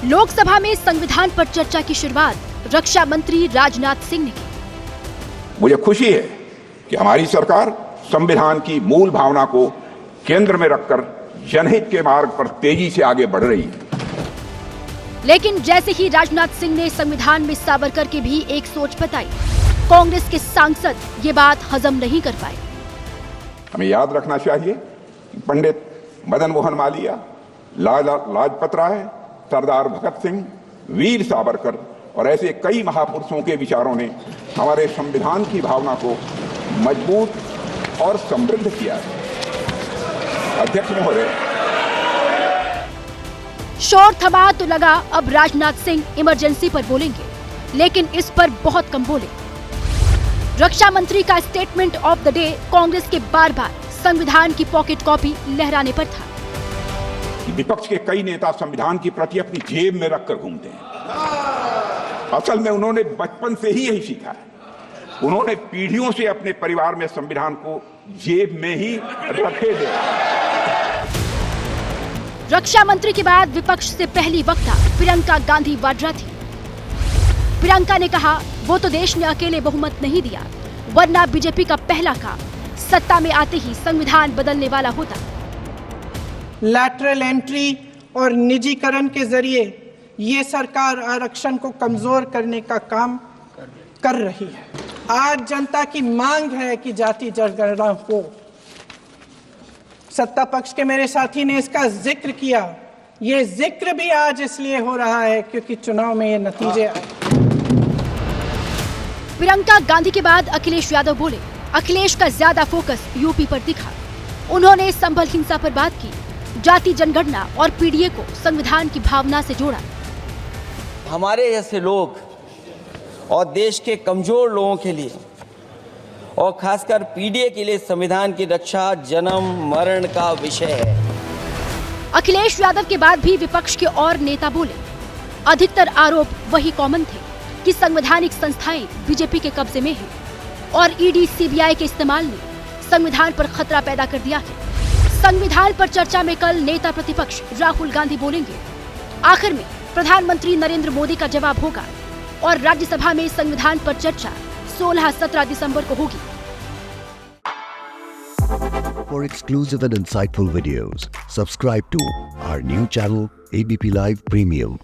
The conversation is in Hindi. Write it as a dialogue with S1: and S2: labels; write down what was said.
S1: लोकसभा में संविधान पर चर्चा की शुरुआत रक्षा मंत्री राजनाथ सिंह ने की।
S2: मुझे खुशी है कि हमारी सरकार संविधान की मूल भावना को केंद्र में रखकर जनहित के मार्ग पर तेजी से आगे बढ़ रही है।
S1: लेकिन जैसे ही राजनाथ सिंह ने संविधान में सावरकर की भी एक सोच बताई, कांग्रेस के सांसद ये बात हजम नहीं कर पाए।
S2: हमें याद रखना चाहिए कि पंडित मदन मोहन मालवीय, लाला लाजपत राय, सरदार भगत सिंह, वीर सावरकर और ऐसे कई महापुरुषों के विचारों ने हमारे संविधान की भावना को मजबूत और समृद्ध किया है। अध्यक्ष महोदय,
S1: शोर थमा तो लगा अब राजनाथ सिंह इमरजेंसी पर बोलेंगे, लेकिन इस पर बहुत कम बोले। रक्षा मंत्री का statement of the day Congress के बार बार संविधान की पॉकेट कॉपी लहराने पर था।
S2: विपक्ष के कई नेता संविधान की प्रति अपनी जेब में रखकर घूमते हैं। असल में उन्होंने बचपन से ही यही सीखा है। उन्होंने पीढ़ियों से अपने परिवार में संविधान को जेब में ही रखे थे।
S1: रक्षा मंत्री के बाद विपक्ष से पहली वक्ता प्रियंका गांधी वाड्रा थी। प्रियंका ने कहा, वो तो देश ने अकेले बहुमत नहीं दिया, वरना बीजेपी का पहला काम सत्ता में आते ही संविधान बदलने वाला होता।
S3: लैटरल एंट्री और निजीकरण के जरिए ये सरकार आरक्षण को कमजोर करने का काम कर रही है। आज जनता की मांग है कि जाति जनगणना हो। सत्ता पक्ष के मेरे साथी ने इसका जिक्र किया। ये जिक्र भी आज इसलिए हो रहा है क्योंकि चुनाव में ये नतीजे आए।
S1: प्रियंका गांधी के बाद अखिलेश यादव बोले। अखिलेश का ज्यादा फोकस यूपी पर दिखा। उन्होंने संभल हिंसा पर बात की, जाति जनगणना और पीडीए को संविधान की भावना से जोड़ा।
S4: हमारे जैसे लोग और देश के कमजोर लोगों के लिए और खासकर पीडीए के लिए संविधान की रक्षा जन्म मरण का विषय है।
S1: अखिलेश यादव के बाद भी विपक्ष के और नेता बोले। अधिकतर आरोप वही कॉमन थे कि संवैधानिक संस्थाएं बीजेपी के कब्जे में हैं और ईडी सीबीआई के इस्तेमाल ने संविधान पर खतरा पैदा कर दिया है। संविधान पर चर्चा में कल नेता प्रतिपक्ष राहुल गांधी बोलेंगे। आखिर में प्रधानमंत्री नरेंद्र मोदी का जवाब होगा और राज्यसभा में संविधान पर चर्चा 16-17 दिसंबर को होगी।
S5: For exclusive and insightful videos, subscribe to our new channel ABP Live Premium.